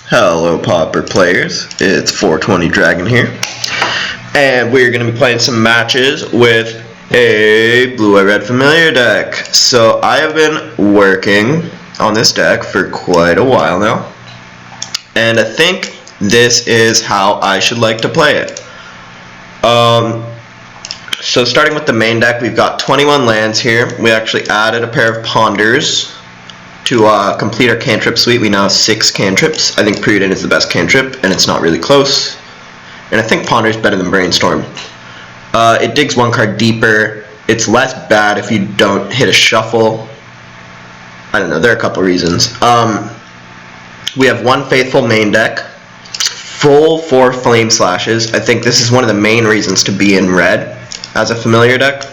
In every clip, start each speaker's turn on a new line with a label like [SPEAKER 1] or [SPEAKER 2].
[SPEAKER 1] Hello Pauper players, it's 420 Dragon here, and we're going to be playing some matches with a blue-eye red familiar deck. So I have been working on this deck for quite a while now, and I think this is how I should like to play it. So starting with the main deck, we've got 21 lands here. We actually added a pair of ponders to complete our cantrip suite. We now have 6 cantrips. I think Preordain is the best cantrip, and it's not really close. And I think Ponder is better than Brainstorm. It digs 1 card deeper. It's less bad if you don't hit a shuffle. I don't know, there are a couple reasons. We have 1 Faithful main deck, full 4 Flame Slashes. I think this is one of the main reasons to be in red as a familiar deck.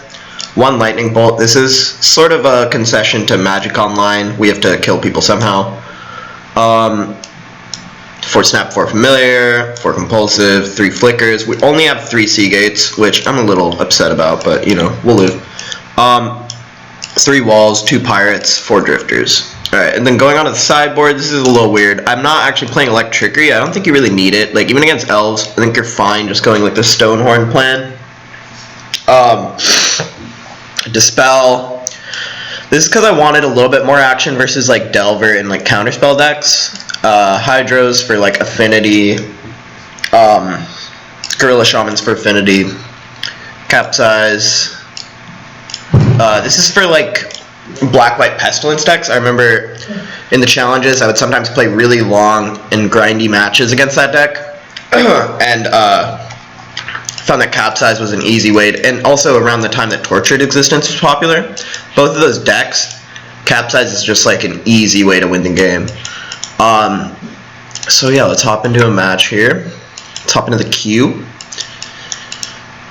[SPEAKER 1] 1 Lightning Bolt. This is sort of a concession to Magic Online. We have to kill people somehow. 4 Snap, 4 Familiar, 4 Compulsive, 3 Flickers. We only have 3 Seagates, which I'm a little upset about, but you know, we'll live. 3 Walls, 2 Pirates, 4 Drifters. Alright, and then going on to the sideboard, this is a little weird. I'm not actually playing Electrickery. I don't think you really need it. Like, even against Elves, I think you're fine just going like the Stonehorn plan. Dispel. This is because I wanted a little bit more action versus like Delver and like counterspell decks. Hydros for like affinity. Gorilla Shamans for affinity. Capsize. This is for like black-white pestilence decks. I remember in the challenges I would sometimes play really long and grindy matches against that deck. And found that Capsize was an easy way to, and also around the time that Tortured Existence was popular, both of those decks, Capsize is just like an easy way to win the game. So yeah, let's hop into a match here. Let's hop into the queue.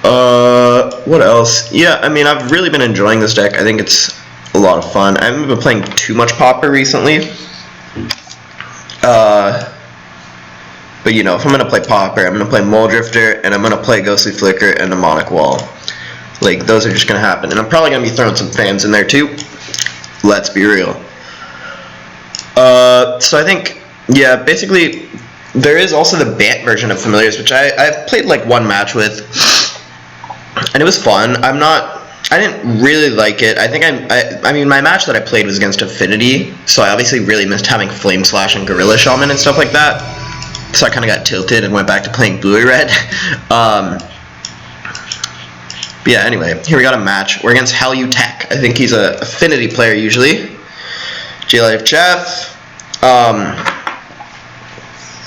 [SPEAKER 1] What else? Yeah, I mean, I've really been enjoying this deck. I think it's a lot of fun. I haven't been playing too much Pauper recently. But you know, if I'm going to play Pauper, I'm going to play Muldrifter, and I'm going to play Ghostly Flicker and Demonic Wall. Like, those are just going to happen. And I'm probably going to be throwing some fans in there too. Let's be real. So I think, yeah, basically, there is also the Bant version of Familiars, which I've played like 1 match with, and it was fun. I didn't really like it. I mean, my match that I played was against Affinity, so I obviously really missed having Flame Slash and Gorilla Shaman and stuff like that. So I kind of got tilted and went back to playing blue red. Yeah, anyway, here we got a match. We're against Tech. I think he's a affinity player usually. J-Life Jeff.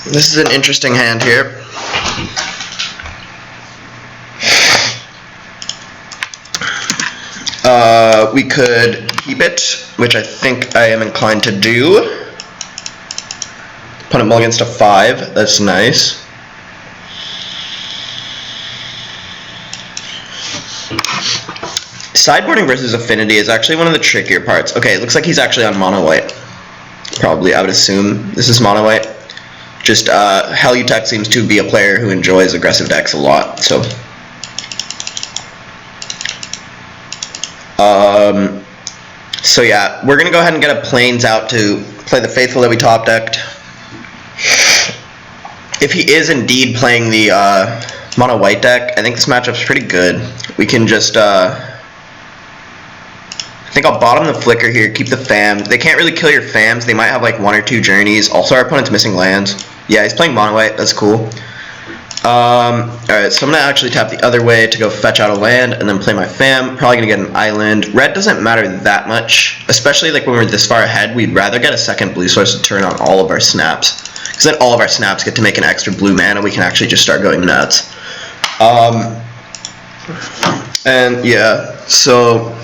[SPEAKER 1] This is an interesting hand here. We could keep it, which I think I am inclined to do. Opponent mulligans to 5. That's nice. Sideboarding versus affinity is actually one of the trickier parts. Okay, it looks like he's actually on mono white. Probably, I would assume this is mono white. Just Tech seems to be a player who enjoys aggressive decks a lot. So so yeah, we're gonna go ahead and get a Plains out to play the Faithful that we top decked. If he is indeed playing the mono white deck, I think this matchup's pretty good. We can just I think I'll bottom the Flicker here, keep the Fams. They can't really kill your Fams. They might have like 1 or 2 journeys. Also, our opponent's missing lands. Yeah, he's playing mono white. That's cool. Alright, so I'm going to actually tap the other way to go fetch out a land and then play my Fam. Probably going to get an island. Red doesn't matter that much, especially like when we're this far ahead. We'd rather get a second blue source to turn on all of our snaps, because then all of our snaps get to make an extra blue mana. We can actually just start going nuts. And yeah, so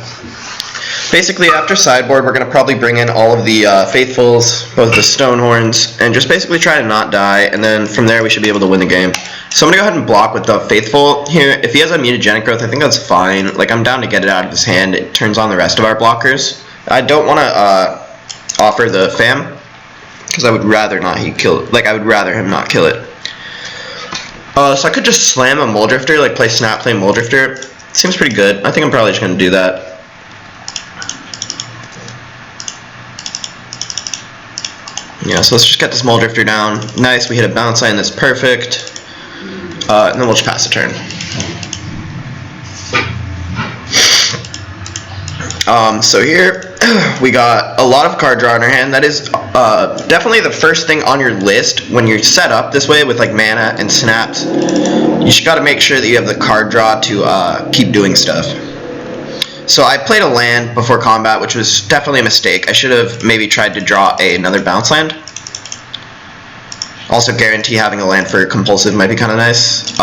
[SPEAKER 1] basically after sideboard, we're going to probably bring in all of the Faithfuls, both the Stonehorns, and just basically try to not die, and then from there we should be able to win the game. So I'm going to go ahead and block with the Faithful here. If he has a Mutagenic Growth, I think that's fine. Like, I'm down to get it out of his hand. It turns on the rest of our blockers. I don't want to offer the Fam, because I would rather not kill it. Like, I would rather him not kill it. So I could just slam a Muldrifter, like play Snap, play Muldrifter. Seems pretty good. I think I'm probably just going to do that. Yeah, so let's just get this Mole Drifter down. Nice, we hit a bounce line that's perfect. And then we'll just pass the turn. So here we got a lot of card draw in our hand. That is definitely the first thing on your list when you're set up this way with like mana and snaps. You just got to make sure that you have the card draw to keep doing stuff. So I played a land before combat, which was definitely a mistake. I should have maybe tried to draw another bounce land. Also guarantee having a land for compulsive might be kind of nice.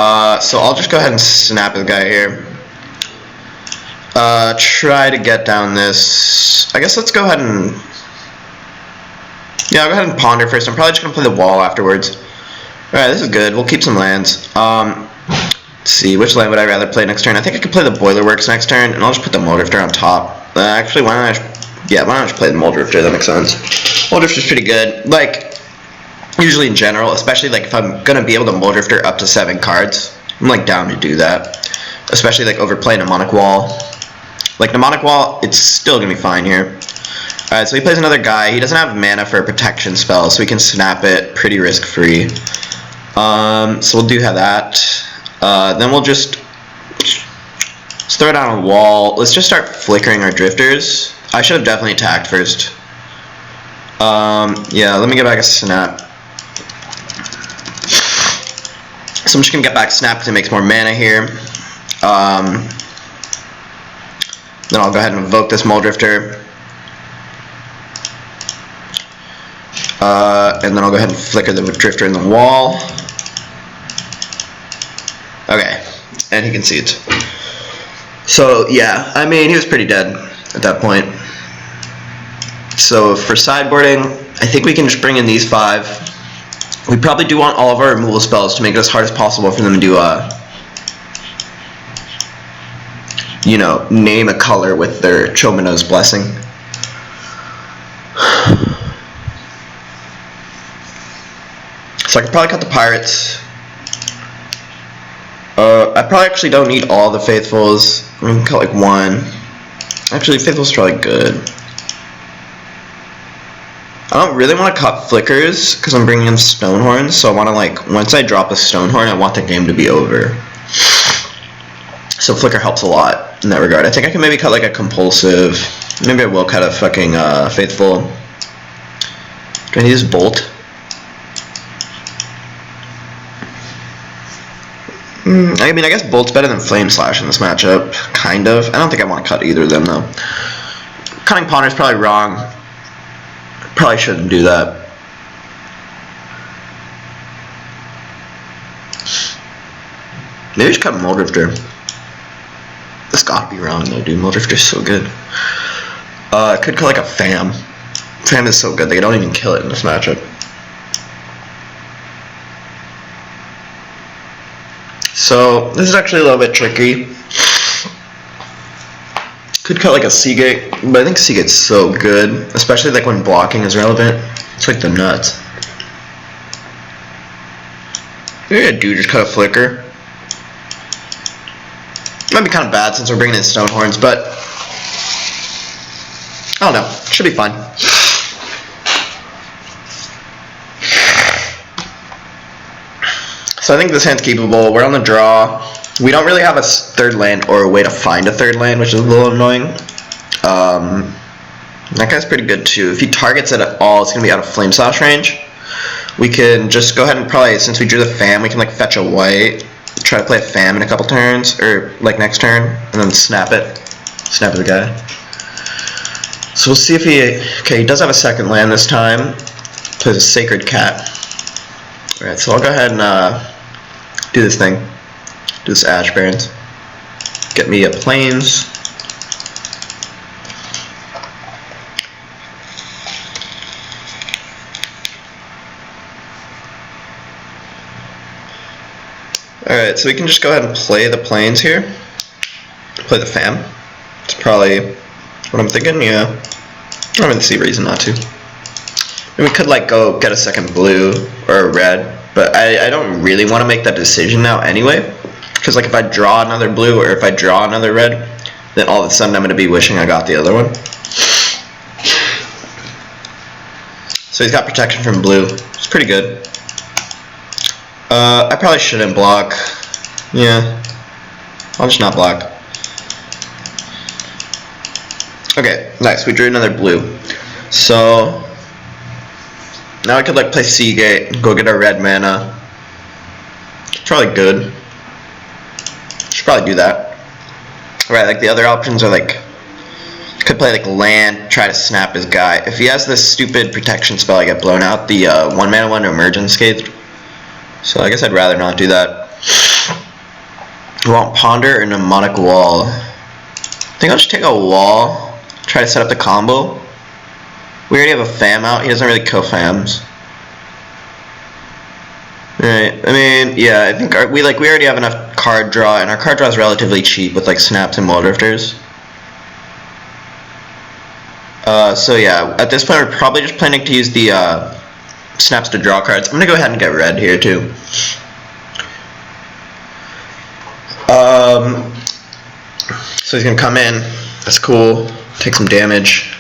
[SPEAKER 1] So I'll just go ahead and snap the guy here. Try to get down this. I guess let's go ahead and... Yeah, I'll go ahead and ponder first. I'm probably just going to play the wall afterwards. Alright, this is good. We'll keep some lands. Let's see, which land would I rather play next turn? I think I could play the Boilerworks next turn, and I'll just put the Mole Drifter on top. Actually, why don't I just play the Mole Drifter? That makes sense. Mole Drifter's pretty good. Like, usually in general, especially like if I'm going to be able to Mole Drifter up to 7 cards, I'm like down to do that. Especially like overplay Mnemonic Wall. Like Mnemonic Wall, it's still going to be fine here. Alright, so he plays another guy. He doesn't have mana for a protection spell, so we can snap it pretty risk-free. So we'll do have that. Then we'll just let's throw it down a wall. Let's just start flickering our drifters. I should have definitely attacked first. Yeah, let me get back a snap. So I'm just gonna get back snap because it makes more mana here. Then I'll go ahead and invoke this Mole Drifter. And then I'll go ahead and flicker the drifter in the wall. Okay, and he concedes. So yeah, I mean, he was pretty dead at that point. So for sideboarding, I think we can just bring in these 5. We probably do want all of our removal spells to make it as hard as possible for them to do you know, name a color with their Chomino's Blessing. So I could probably cut the Pirates. I probably actually don't need all the Faithfuls. I can cut like 1. Actually, Faithful's probably good. I don't really want to cut Flickers because I'm bringing in Stonehorns. So I want to like, once I drop a Stonehorn, I want the game to be over. So Flicker helps a lot in that regard. I think I can maybe cut like a Compulsive. Maybe I will cut a fucking Faithful. Do I need this Bolt? I mean, I guess Bolt's better than Flame Slash in this matchup. Kind of. I don't think I want to cut either of them, though. Cutting Ponder is probably wrong. Probably shouldn't do that. Maybe just cut Mole Drifter. This gotta be wrong, though, dude. Mole Drifter's so good. I could cut like a Fam. Fam is so good, they don't even kill it in this matchup. So, this is actually a little bit tricky. Could cut like a Seagate, but I think Seagate's so good, especially like when blocking is relevant. It's like the nuts. Maybe I do just cut a Flicker. Might be kind of bad since we're bringing in Stonehorns, but I don't know. Should be fine. So I think this hand's capable. We're on the draw. We don't really have a 3rd land or a way to find a 3rd land, which is a little annoying. That guy's pretty good too. If he targets it at all, it's going to be out of Flame Slash range. We can just go ahead and probably, since we drew the Fam, we can like fetch a white, try to play a Fam in a couple turns, or like next turn, and then snap it. Snap at the guy. So we'll see if he, okay, he does have a 2nd land this time. Plays a Sacred Cat. Alright, so I'll go ahead and do this thing. Do this Ash Barrens. Get me a Plains. Alright, so we can just go ahead and play the Plains here. Play the Fam. It's probably what I'm thinking, yeah. I don't really see a reason not to. And we could like go get a 2nd blue or a red, but I don't really want to make that decision now anyway. Because like if I draw another blue or if I draw another red, then all of a sudden I'm going to be wishing I got the other one. So he's got protection from blue. It's pretty good. I probably shouldn't block. Yeah. I'll just not block. Okay, nice. We drew another blue. So now I could like play Seagate, go get our red mana. It's probably good. Should probably do that. Right, like the other options are like, could play like land, try to snap his guy. If he has this stupid protection spell, I get blown out. The 1-mana one to emerge unscathed. So I guess I'd rather not do that. We want Ponder or Mnemonic Wall. I think I'll just take a wall, try to set up the combo. We already have a fam out. He doesn't really kill fams. Right. I mean, yeah. I think we already have enough card draw, and our card draw is relatively cheap with like snaps and Muldrifters. So yeah, at this point we're probably just planning to use the snaps to draw cards. I'm gonna go ahead and get red here too. So he's gonna come in. That's cool. Take some damage.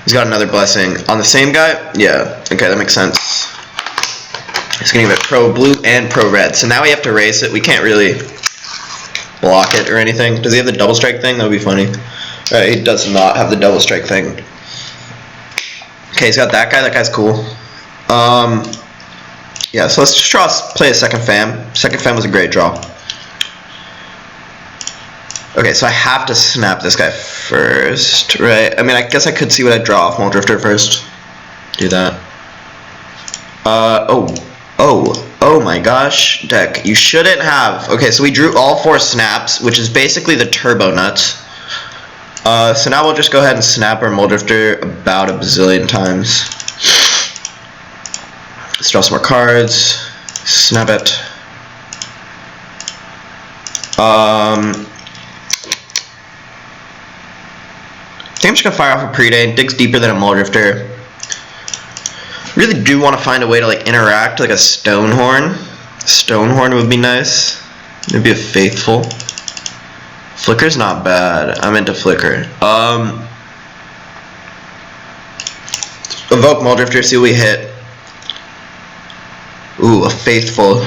[SPEAKER 1] He's got another blessing on the same guy. Yeah. Okay, that makes sense. He's gonna give it pro blue and pro red. So now we have to race it. We can't really block it or anything. Does he have the double strike thing? That would be funny. Alright, he does not have the double strike thing. Okay, he's got that guy. That guy's cool. Yeah, so let's just play a second fam. Second fam was a great draw. Okay, so I have to snap this guy first, right? I mean, I guess I could see what I draw off Muldrifter first. Do that. Oh my gosh, deck. You shouldn't have. Okay, so we drew all 4 snaps, which is basically the turbo nuts. So now we'll just go ahead and snap our Muldrifter about a bazillion times. Let's draw some more cards. Snap it. I think I'm just gonna fire off a Predate. Digs deeper than a Muldrifter. Really do want to find a way to like interact like a Stonehorn. Stonehorn would be nice. Maybe a Faithful. Flicker's not bad. I'm into Flicker. Evoke Muldrifter, see what we hit. Ooh, a Faithful.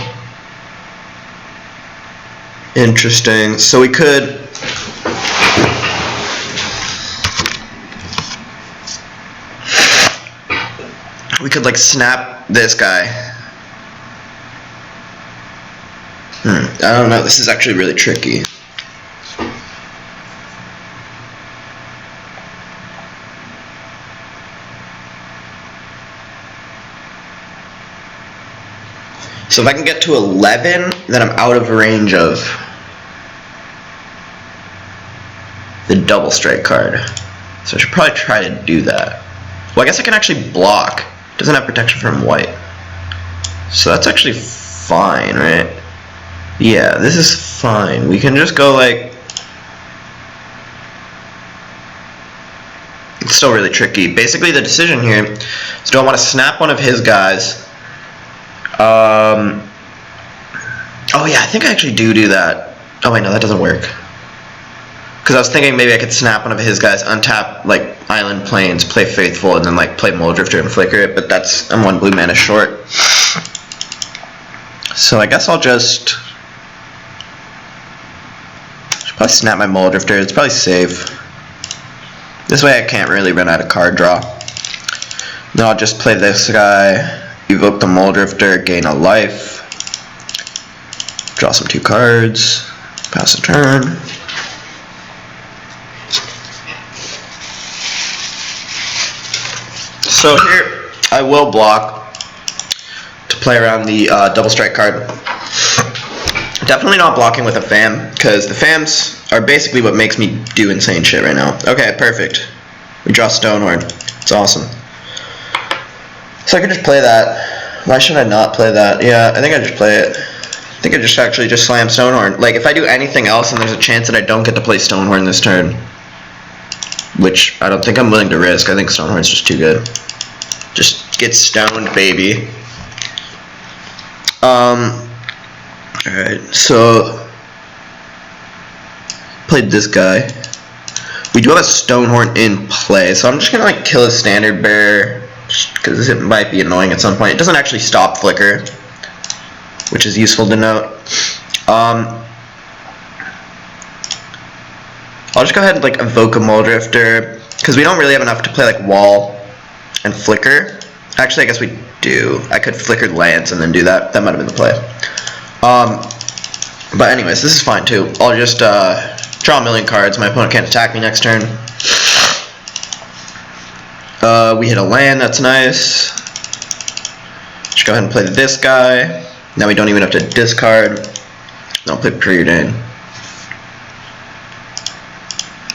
[SPEAKER 1] Interesting. So we could like snap this guy. I don't know. This is actually really tricky. So if I can get to 11, then I'm out of range of the double strike card. So I should probably try to do that. Well, I guess I can actually block. Doesn't have protection from white. So that's actually fine, right? Yeah, this is fine. We can just go like... It's still really tricky. Basically the decision here is, do I want to snap one of his guys? Oh yeah, I think I actually do that. Oh wait, no, that doesn't work. Because I was thinking maybe I could snap one of his guys, untap like Island Plains, play Faithful, and then like play Muldrifter and flicker it, but I'm 1 blue mana short. So I guess I'll should probably snap my Muldrifter. It's probably safe. This way I can't really run out of card draw. Then I'll just play this guy, evoke the Muldrifter, gain a life, draw some 2 cards, pass a turn. So here I will block to play around the double strike card. Definitely not blocking with a fam, because the fams are basically what makes me do insane shit right now. Okay, perfect. We draw Stonehorn. It's awesome. So I could just play that. Why should I not play that? Yeah, I think I just play it. I think I just actually just slam Stonehorn. Like, if I do anything else and there's a chance that I don't get to play Stonehorn this turn, which I don't think I'm willing to risk. I think Stonehorn's just too good. Just get stoned, baby. Alright, so played this guy. We do have a Stonehorn in play, so I'm just gonna like kill a standard bear because it might be annoying at some point. It doesn't actually stop flicker, which is useful to note. I'll just go ahead and like evoke a Mole Drifter because we don't really have enough to play like wall and flicker. Actually, I guess we do. I could flicker lands and then do that. That might have been the play. But anyways, this is fine too. I'll just draw a million cards. My opponent can't attack me next turn. We hit a land. That's nice. Just go ahead and play this guy. Now we don't even have to discard. I'll play Preordain.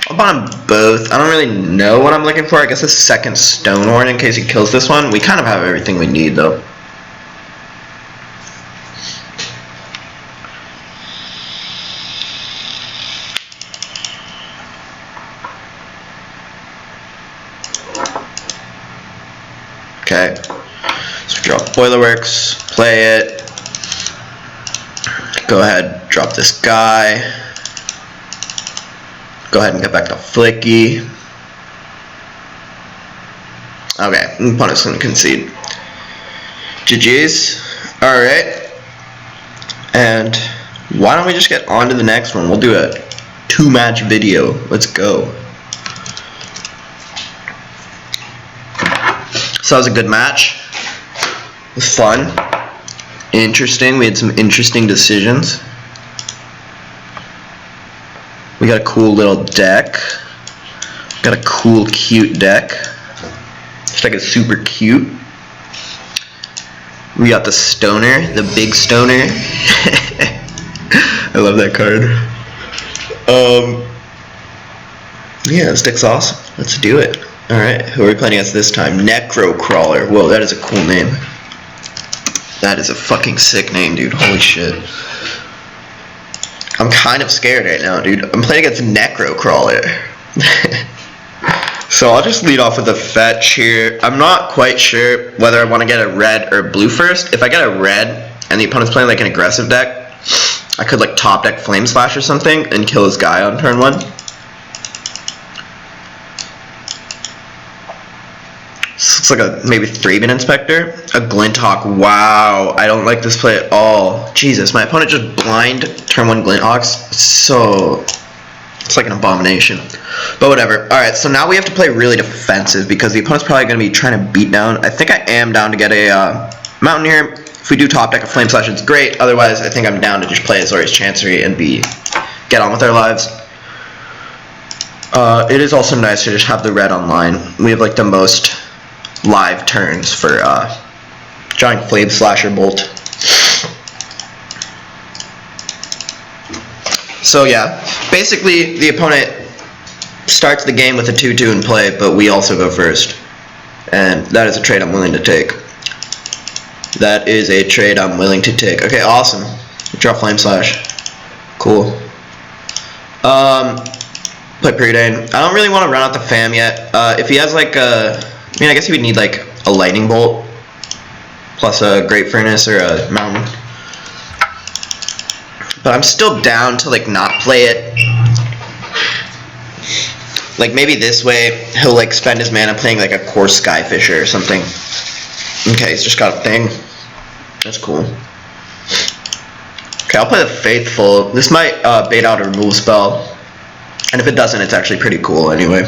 [SPEAKER 1] I'll buy them both. I don't really know what I'm looking for. I guess a second Stonehorn in case he kills this one. We kind of have everything we need though. Okay. So draw Boilerworks, play it. Go ahead, drop this guy. Go ahead and get back to Flicky. Okay, opponent's gonna concede. GG's. Alright. And why don't we just get on to the next one? We'll do a 2-match video. Let's go. So that was a good match. It was fun. Interesting. We had some interesting decisions. We got a cool little deck. Got a cool, cute deck. Just like it's super cute. We got the Stoner, the big Stoner. I love that card. Yeah, this deck's awesome. Let's do it. Alright, who are we playing against this time? Necrocrawler. Whoa, that is a cool name. That is a fucking sick name, dude. Holy shit. I'm kind of scared right now, dude. I'm playing against Necrocrawler. So I'll just lead off with a fetch here. I'm not quite sure whether I want to get a red or blue first. If I get a red and the opponent's playing like an aggressive deck, I could like top deck Flame Slash or something and kill his guy on turn 1. This looks like a maybe 3-bit Inspector. A Glinthawk. Wow, I don't like this play at all. Jesus, my opponent just blind turn 1 Glinthawks. It's like an abomination. But whatever. Alright, so now we have to play really defensive because the opponent's probably going to be trying to beat down. I think I am down to get a Mountaineer. If we do top deck a Flame Slash, it's great. Otherwise, I think I'm down to just play Azorius Chancery and get on with our lives. It is also nice to just have the red online. We have like the most live turns for drawing Flame Slasher Bolt. So yeah, basically the opponent starts the game with a 2-2 in play, but we also go first. And that is a trade I'm willing to take. That is a trade I'm willing to take. Okay, awesome. Draw Flame Slash. Cool. Play Preordain. I don't really want to run out the fam yet. If he has like a... I mean, I guess he would need like a Lightning Bolt plus a Great Furnace or a Mountain. But I'm still down to like not play it. Like maybe this way he'll like spend his mana playing like a Coarse Skyfisher or something. Okay, he's just got a thing. That's cool. Okay, I'll play the Faithful. This might bait out a remove spell. And if it doesn't, it's actually pretty cool anyway.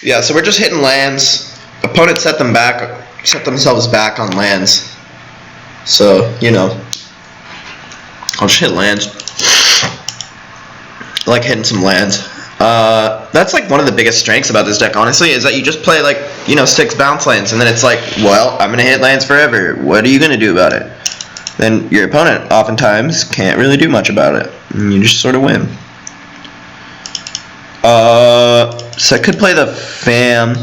[SPEAKER 1] Yeah, so we're just hitting lands. Opponent set themselves back on lands. So, you know, I'll just hit lands. I like hitting some lands. That's like one of the biggest strengths about this deck, honestly, is that you just play like, you know, 6 bounce lands, and then it's like, well, I'm gonna hit lands forever. What are you gonna do about it? Then your opponent oftentimes can't really do much about it. And you just sort of win. So I could play the fam,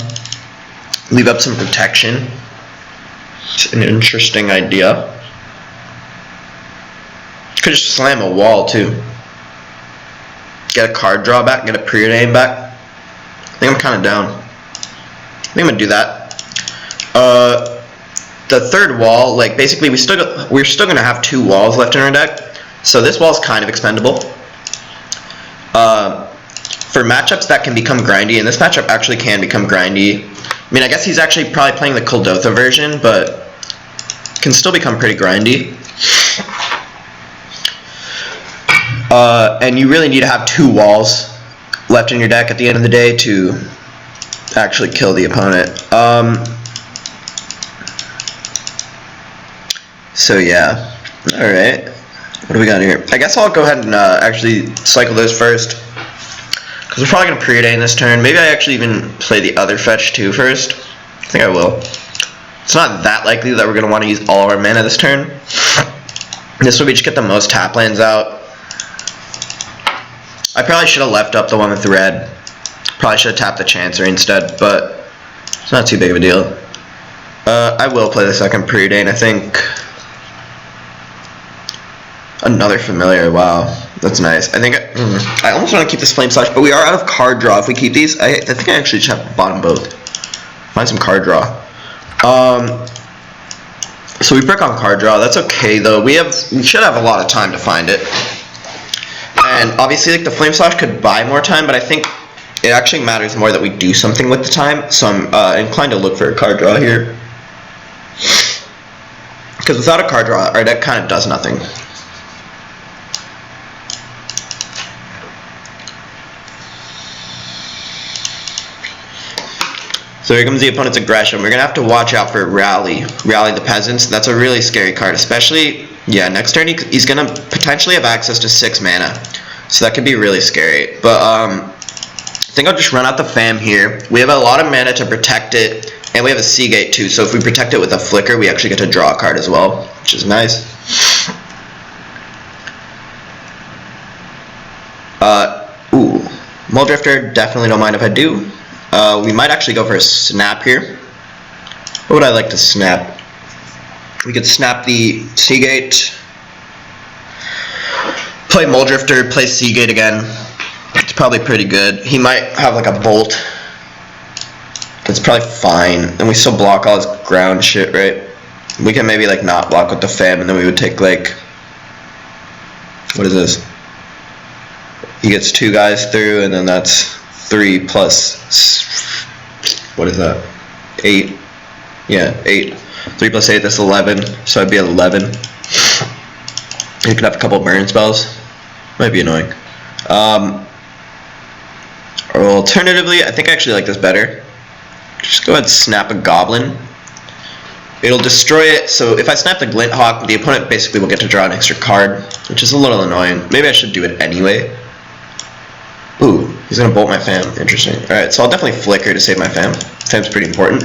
[SPEAKER 1] leave up some protection. It's an interesting idea. Could just slam a wall too. Get a card draw back, get a Preordain back. I think I'm kind of down. I think I'm gonna do that. the third wall, like basically we're still gonna have 2 walls left in our deck, so this wall's kind of expendable. For matchups that can become grindy, and this matchup actually can become grindy. I mean, I guess he's actually probably playing the Kuldotha version, but can still become pretty grindy. And you really need to have 2 walls left in your deck at the end of the day to actually kill the opponent. So yeah, alright, what do we got here? I guess I'll go ahead and actually cycle those first, because we're probably going to preordain this turn. Maybe I actually even play the other fetch too first. I think I will. It's not that likely that we're going to want to use all of our mana this turn. This way we just get the most tap lands out. I probably should have left up the one with the red. Probably should have tapped the Chancery instead, but it's not too big of a deal. I will play the second preordain, I think. Another familiar, wow, that's nice. I think I almost want to keep this Flame Slash, but we are out of card draw if we keep these. I think I actually should have bought them both. Find some card draw. So we brick on card draw. That's okay though. We should have a lot of time to find it. And obviously, like, the Flame Slash could buy more time, but I think it actually matters more that we do something with the time. So I'm inclined to look for a card draw here, because without a card draw, our deck kind of does nothing. So here comes the opponent's aggression. We're going to have to watch out for Rally the Peasants. That's a really scary card, especially, yeah, next turn he's going to potentially have access to 6 mana. So that could be really scary. But I think I'll just run out the Fam here. We have a lot of mana to protect it, and we have a Seagate too. So if we protect it with a Flicker, we actually get to draw a card as well, which is nice. Ooh, Muldrifter, definitely don't mind if I do. We might actually go for a snap here. What would I like to snap? We could snap the Seagate, play Muldrifter, play Seagate again. It's probably pretty good. He might have like a Bolt. It's probably fine. And we still block all his ground shit, right? We can maybe like not block with the Fam, and then we would take like, what is this? He gets 2 guys through, and then that's 3 plus, what is that? 8. Yeah, 8. 3 plus 8, that's 11. So I'd be at 11. You could have a couple burn spells. Might be annoying. Or alternatively, I think I actually like this better. Just go ahead and snap a Goblin. It'll destroy it, so if I snap the Glint Hawk, the opponent basically will get to draw an extra card, which is a little annoying. Maybe I should do it anyway. Ooh, he's going to bolt my Fam. Interesting. Alright, so I'll definitely Flicker to save my Fam. Fam's pretty important.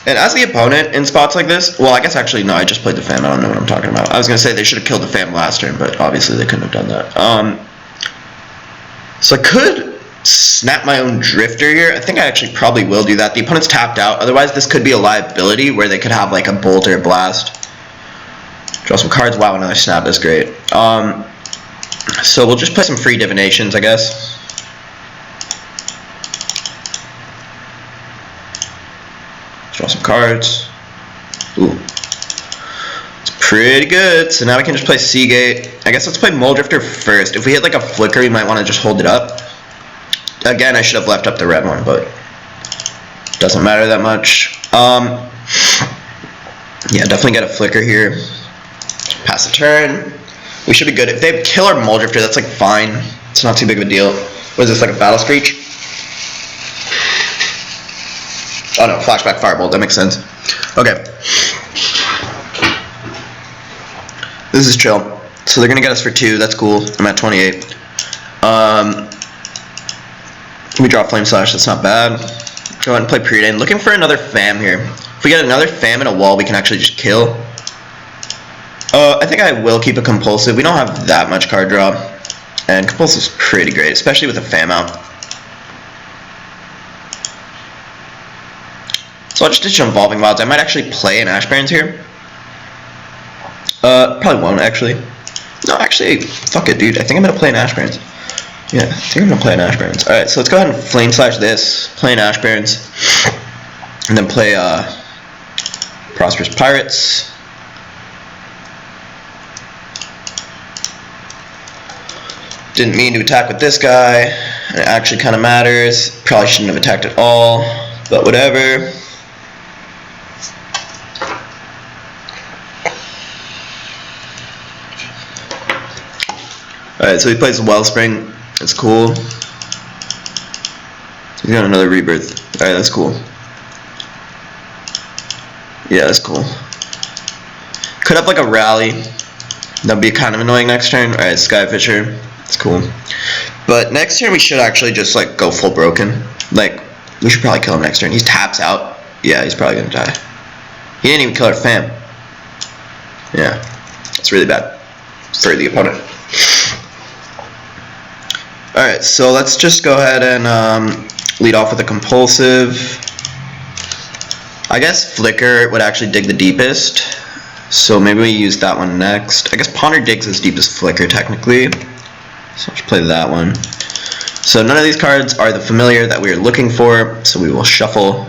[SPEAKER 1] And as the opponent in spots like this, well, I guess actually, no, I just played the Fam. I don't know what I'm talking about. I was going to say they should have killed the Fam last turn, but obviously they couldn't have done that. So I could snap my own Drifter here. I think I actually probably will do that. The opponent's tapped out. Otherwise, this could be a liability where they could have like a Bolt or a Blast. Draw some cards. Wow, another snap. That's great. So we'll just play some free divinations, I guess. Draw some cards. Ooh. It's pretty good. So now we can just play Seagate. I guess let's play Muldrifter first. If we hit like a Flicker, we might want to just hold it up. Again, I should have left up the red one, but doesn't matter that much. Yeah, definitely get a Flicker here. Pass the turn. We should be good. If they kill our Muldrifter, that's like fine. It's not too big of a deal. What is this, like a Battle Screech? Oh no, Flashback Firebolt. That makes sense. Okay. This is chill. So they're gonna get us for 2. That's cool. I'm at 28. We draw Flame Slash. That's not bad. Go ahead and play Preordain. Looking for another Fam here. If we get another Fam in a wall, we can actually just kill. I think I will keep a Compulsive. We don't have that much card draw, and Compulsive's pretty great, especially with a Fam out. So I'll just ditch Evolving Wilds. I might actually play an Ash Barrens here. Probably won't actually. No, actually, fuck it, dude. I think I'm gonna play an Ash Barrens. Yeah, I think I'm gonna play an Ash Barrens. Alright, so let's go ahead and Flame Slash this, play an Ash Barrens, and then play Prosperous Pirates. Didn't mean to attack with this guy. It actually kind of matters. Probably shouldn't have attacked at all, but whatever. Alright, so he plays Wellspring. That's cool. He's got another Rebirth. Alright, that's cool. Yeah, that's cool. Could have like a Rally. That'd be kind of annoying next turn. Alright, Skyfisher. It's cool. But next turn we should actually just like go full broken. Like, we should probably kill him next turn. He taps out. Yeah, he's probably gonna die. He didn't even kill our fam. Yeah. It's really bad for the opponent. Alright, so let's just go ahead and lead off with a compulsive. I guess Flicker would actually dig the deepest. So maybe we use that one next. I guess Ponder digs as deep as Flicker technically. So let's play that one. So none of these cards are the familiar that we are looking for, so we will shuffle.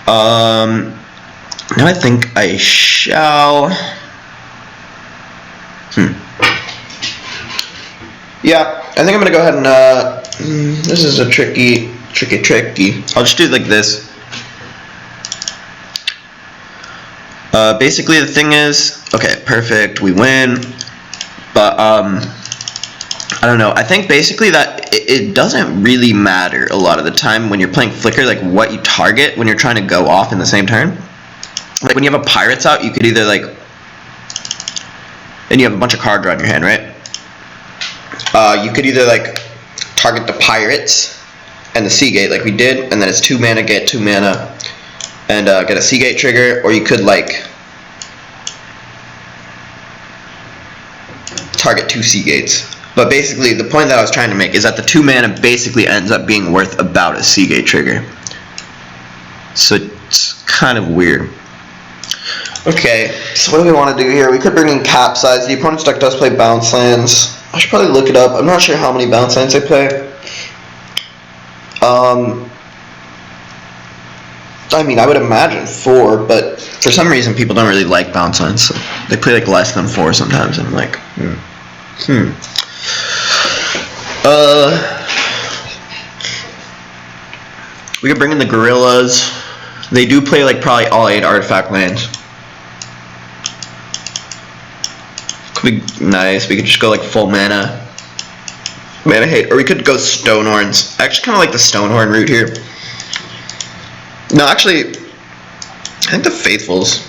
[SPEAKER 1] Now I think I shall. Yeah, I think I'm gonna go ahead and this is a tricky. I'll just do it like this. Basically the thing is, okay, perfect, we win, but I don't know, I think basically that it doesn't really matter a lot of the time when you're playing Flicker, like what you target when you're trying to go off in the same turn. Like when you have a Pirates out, you could either like, and you have a bunch of card draw in your hand, right? You could either like target the Pirates and the Seagate like we did, and then it's 2 mana, get 2 mana, and get a Seagate trigger, or you could like target 2 Seagates. But basically the point that I was trying to make is that the 2 mana basically ends up being worth about a Seagate trigger. So it's kind of weird. Okay, so what do we want to do here? We could bring in Capsize. The opponent's deck does play bounce lands. I should probably look it up. I'm not sure how many bounce lands they play. I mean, I would imagine 4, but for some reason people don't really like bounce lands. So they play like less than 4 sometimes, and I'm like, we could bring in the Gorillas. They do play like probably all 8 artifact lands. Could be nice. We could just go like full mana hate, or we could go Stonehorns. I actually kind of like the Stonehorn route here. No, actually, I think the Faithfuls.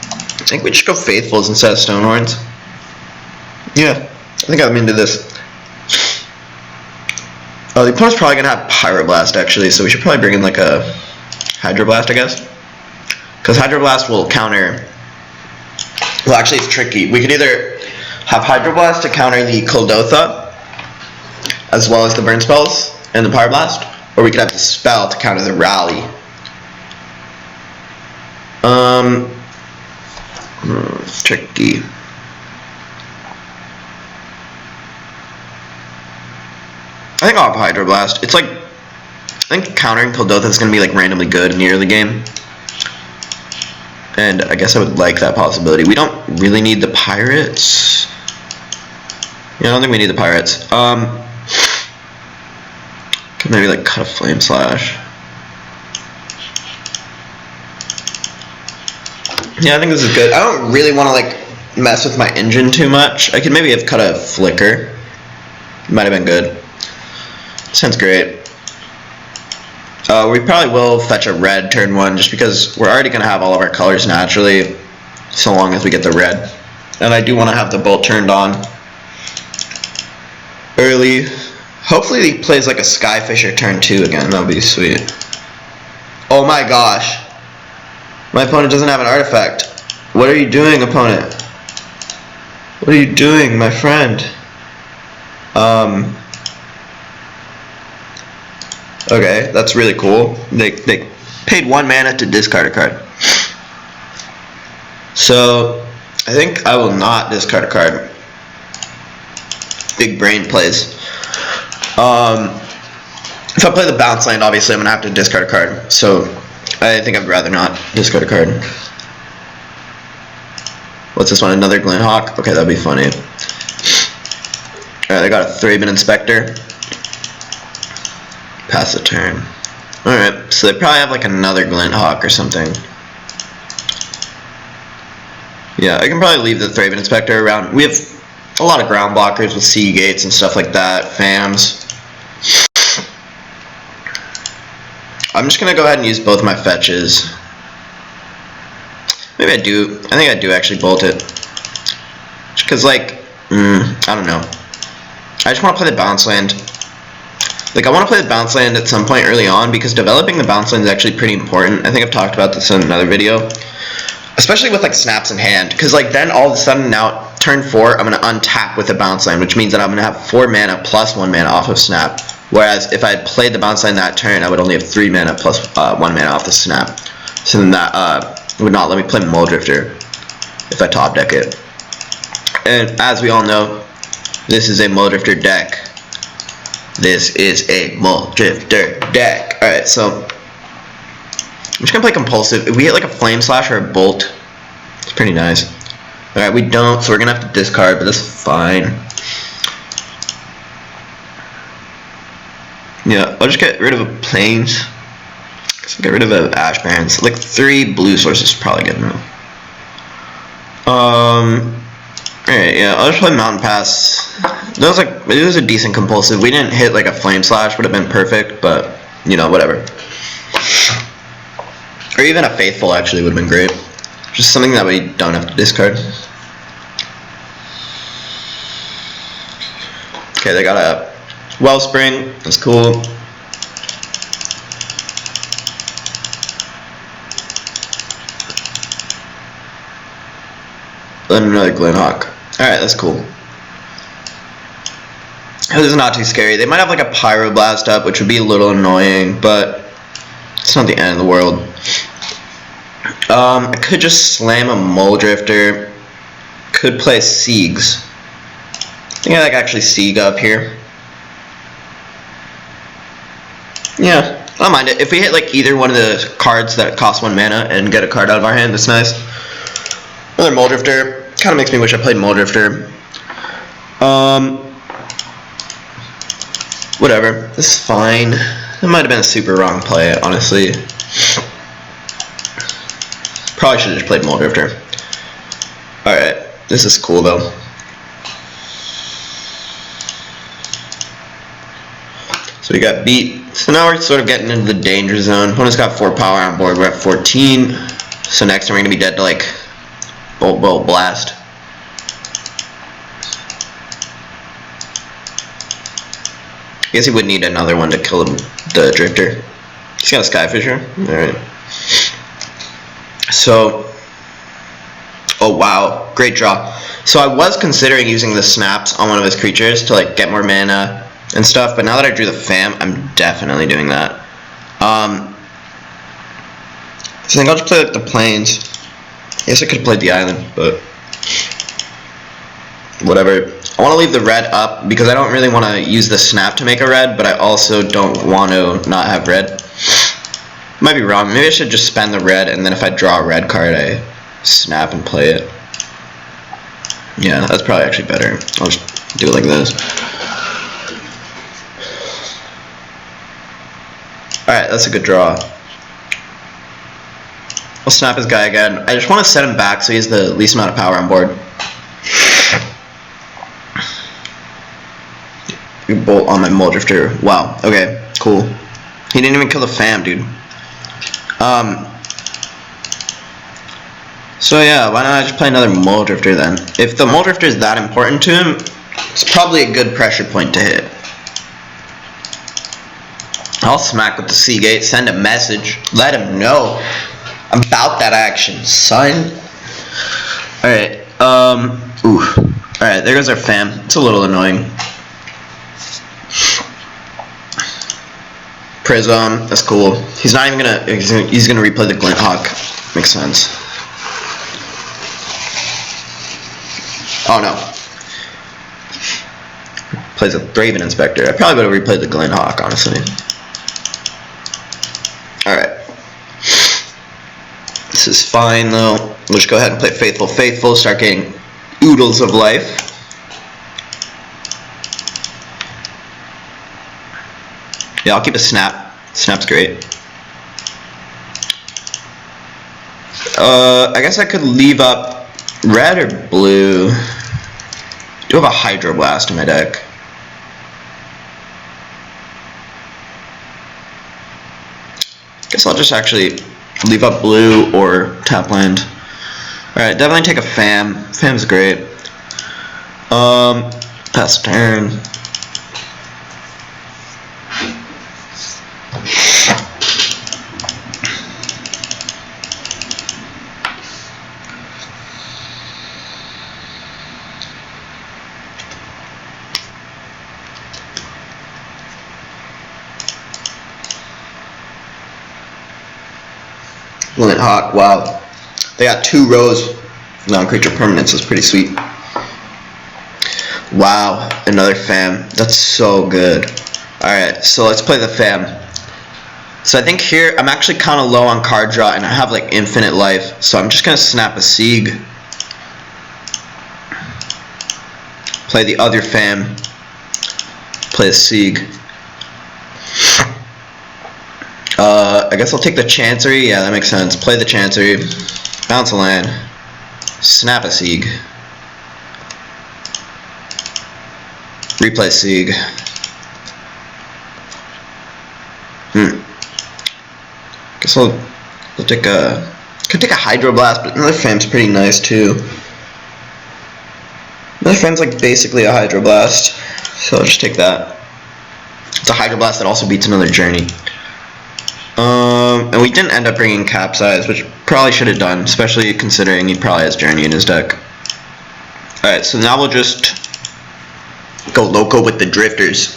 [SPEAKER 1] I think we just go Faithfuls instead of Stonehorns. Yeah, I think I'm into this. Oh, the opponent's probably gonna have Pyroblast actually, so we should probably bring in like a Hydroblast, I guess. Because Hydroblast will counter. Well, actually, it's tricky. We could either have Hydroblast to counter the Kuldotha, as well as the burn spells and the Pyroblast, or we could have the spell to counter the Rally. It's tricky. I think I'll have Hydroblast. It's like, I think countering Kuldotha is going to be like randomly good in the early game. And I guess I would like that possibility. We don't really need the Pirates. Yeah, I don't think we need the Pirates. Could maybe like cut a Flame Slash. Yeah, I think this is good. I don't really want to like mess with my engine too much. I could maybe have cut a Flicker. Might have been good. Sounds great. We probably will fetch a red turn 1 just because we're already going to have all of our colors naturally, so long as we get the red. And I do want to have the bolt turned on early. Hopefully he plays like a Skyfisher turn 2 again. That would be sweet. Oh my gosh. My opponent doesn't have an artifact. What are you doing, opponent? What are you doing, my friend? Okay, that's really cool. They paid 1 mana to discard a card. So I think I will not discard a card. Big brain plays. If I play the bounce land, obviously I'm gonna have to discard a card. So I think I'd rather not discard a card. What's this one? Another Glenhawk? Okay, that'd be funny. Alright, I got a Thraben Inspector. Pass the turn. Alright, so they probably have like another Glenhawk or something. Yeah, I can probably leave the Thraben Inspector around. We have a lot of ground blockers with sea gates and stuff like that, FAMs. I'm just gonna go ahead and use both my fetches. Maybe I do. I think I do actually bolt it. Just cause like, I don't know. I just want to play the bounce land. Like I want to play the bounce land at some point early on because developing the bounce land is actually pretty important. I think I've talked about this in another video. Especially with like snaps in hand, because like then all of a sudden now turn 4 I'm gonna untap with a bounce land, which means that I'm gonna have 4 mana plus 1 mana off of snap. Whereas if I had played the bounce land that turn, I would only have 3 mana plus 1 mana off the snap. So then that would not let me play Muldrifter if I top deck it. And as we all know, this is a Muldrifter deck. This is a Muldrifter deck. Alright, so I'm just gonna play Compulsive. If we hit like a Flame Slash or a Bolt, it's pretty nice. Alright, we don't, so we're gonna have to discard, but that's fine. Yeah, I'll just get rid of a Plains. Get rid of an Ash Barrens. Like 3 blue sources is probably good enough. Alright, yeah, I'll just play Mountain Pass. It was a decent Compulsive. We didn't hit like a Flame Slash, would have been perfect, but you know, whatever. Or even a Faithful actually would have been great. Just something that we don't have to discard. Okay, they got a Wellspring. That's cool. Then another Glenhawk. Alright, that's cool. This is not too scary. They might have like a Pyroblast up, which would be a little annoying, but it's not the end of the world. I could just slam a Muldrifter. Could play Siegs. I think I like actually Sieg up here. Yeah, I don't mind it. If we hit like either one of the cards that cost 1 mana and get a card out of our hand, that's nice. Another Muldrifter. Kind of makes me wish I played Muldrifter. Whatever. This is fine. It might have been a super wrong play, honestly. Probably should have just played Muldrifter. Alright. This is cool though. So we got beat. So now we're sort of getting into the danger zone. Opponent's got 4 power on board. We're at 14. So next time we're going to be dead to like Bolt Blast. I guess he would need another one to kill the Drifter. He's got a Skyfisher. Alright. So, oh wow, great draw. So I was considering using the snaps on one of his creatures to like get more mana and stuff, but now that I drew the FAM, I'm definitely doing that. So I think I'll just play like the Plains. I guess I could have played the Island, but whatever. I want to leave the red up because I don't really want to use the snap to make a red, but I also don't want to not have red. Might be wrong. Maybe I should just spend the red, and then if I draw a red card, I snap and play it. Yeah, that's probably actually better. I'll just do it like this. Alright, that's a good draw. I'll snap his guy again. I just want to set him back so he has the least amount of power on board. Bolt on my Muldrifter. Wow, okay, cool. He didn't even kill the FAM, dude. So yeah, why not I just play another Muldrifter then? If the Muldrifter is that important to him, it's probably a good pressure point to hit. I'll smack with the Seagate, send a message, let him know I'm about that action, son. Alright, alright, there goes our FAM. It's a little annoying. Prism, that's cool. He's not even gonna, he's gonna replay the Glenhawk. Makes sense. Oh no. Plays a Thraven Inspector. I probably would have replayed the Glen Hawk, honestly. Alright. This is fine, though. We'll just go ahead and play Faithful Faithful, start getting oodles of life. Yeah, I'll keep a Snap. Snap's great. I guess I could leave up red or blue. I do have a Hydroblast in my deck. Guess I'll just actually leave up blue or tap land. Alright, definitely take a Fam. Fam's great. Pass turn. Glen Hawk, wow. They got 2 rows non-creature permanents, that's pretty sweet. Wow, another Fam. That's so good. Alright, so let's play the Fam. So I think here, I'm actually kind of low on card draw, and I have like infinite life, so I'm just going to snap a Sieg. Play the other Fam. Play a Sieg. I guess I'll take the Chancery. Yeah, that makes sense. Play the Chancery. Bounce a land. Snap a Sieg. Replay Sieg. Guess I'll take a... Could take a Hydroblast, but another Fam's pretty nice too. Another Fam's like basically a Hydroblast, so I'll just take that. It's a Hydroblast that also beats another Journey. And we didn't end up bringing Capsize, which probably should have done, especially considering he probably has Journey in his deck. Alright, so now we'll just go loco with the Drifters.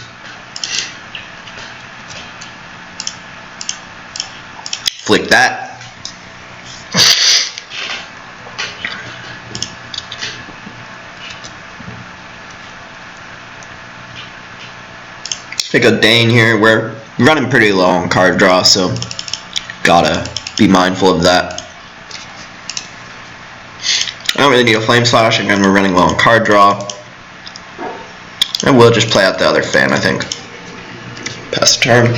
[SPEAKER 1] Flick that. Pick a Dane here. We're running pretty low on card draw, so gotta be mindful of that. I don't really need a Flame Slash, again we're running low on card draw. And we'll just play out the other Fan, I think. Pass the turn.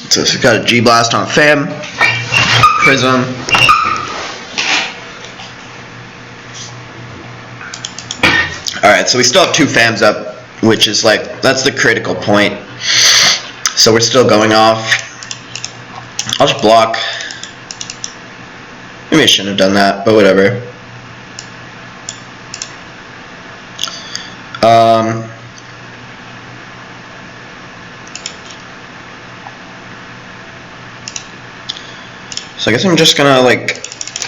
[SPEAKER 1] So we've got a G-Blast on Fam, Prism. Alright, so we still have 2 Fams up, which is like, that's the critical point. So we're still going off. I'll just block. Maybe I shouldn't have done that, but whatever. So I guess I'm just gonna like,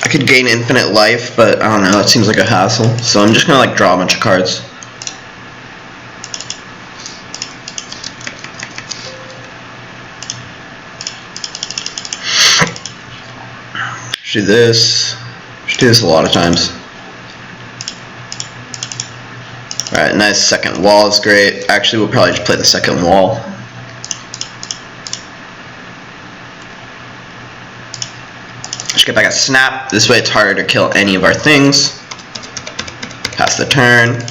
[SPEAKER 1] I could gain infinite life, but I don't know, it seems like a hassle. So I'm just gonna like draw a bunch of cards. Should do this. Should do this a lot of times. Alright, nice second wall is great. Actually, we'll probably just play the second wall. Just get back a Snap. This way it's harder to kill any of our things. Pass the turn.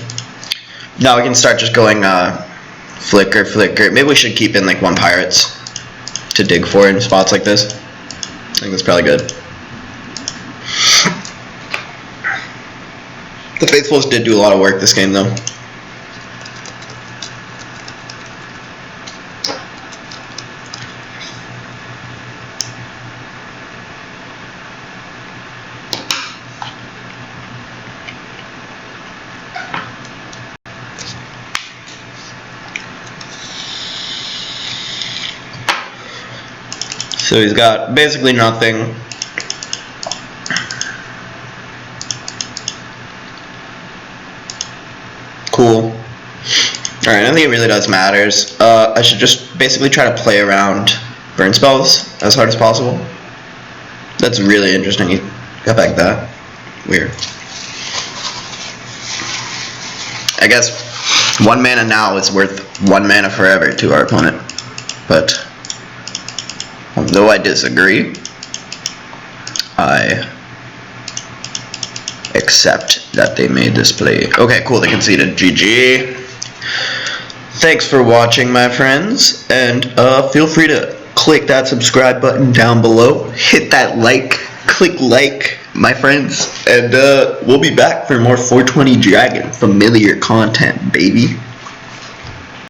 [SPEAKER 1] Now we can start just going Flicker, Flicker. Maybe we should keep in like 1 Pirates to dig for in spots like this. I think that's probably good. The Faithfuls did do a lot of work this game though. So he's got basically nothing. Cool. Alright, I don't think it really does matters. I should just basically try to play around burn spells as hard as possible. That's really interesting. You got back that. Weird. I guess 1 mana now is worth 1 mana forever to our opponent. But although I disagree, I accept that they made this play. Okay, cool, they conceded. GG. Thanks for watching, my friends, and feel free to click that subscribe button down below. Hit that like, click like, my friends, and we'll be back for more 420 Dragon familiar content, baby.